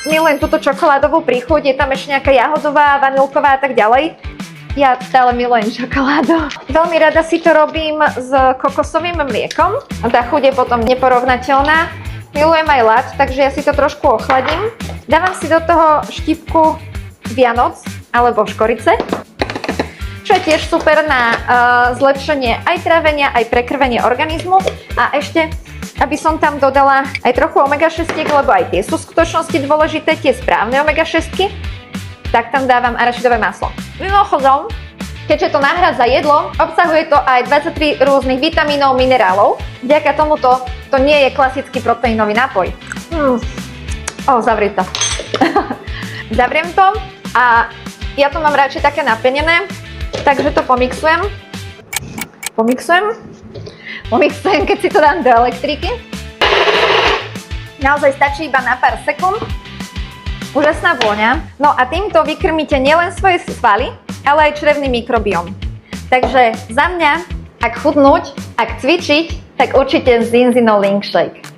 milujem túto čokoládovú príchuť, je tam ešte nejaká jahodová, vanilková a tak ďalej. Ja stále milujem čokoládu. Veľmi rada si to robím s kokosovým mliekom. Tá chuť je potom neporovnateľná. Milujem aj ľad, takže ja si to trošku ochladím. Dávam si do toho štipku Vianoc alebo škorice, čo je tiež super na zlepšenie aj trávenia, aj prekrvenie organizmu. A ešte, aby som tam dodala aj trochu omega-6, lebo aj tie sú v skutočnosti dôležité, tie správne omega-6, tak tam dávam arašidové maslo. Mimochodom, keďže to nahrádza jedlo, obsahuje to aj 23 rôznych vitamínov, minerálov. Vďaka tomuto to nie je klasický proteínový nápoj. Zavri to. Zavriem to a ja to mám radšej také napenené, takže to pomixujem. Pomixujem, keď si to dám do elektriky. Naozaj stačí iba na pár sekúnd. Úžasná vôňa. No a týmto vykrmíte nielen svoje svaly, ale aj črevný mikrobióm. Takže za mňa, ak chudnúť, ak cvičiť, tak určite Zinzino Link Shake.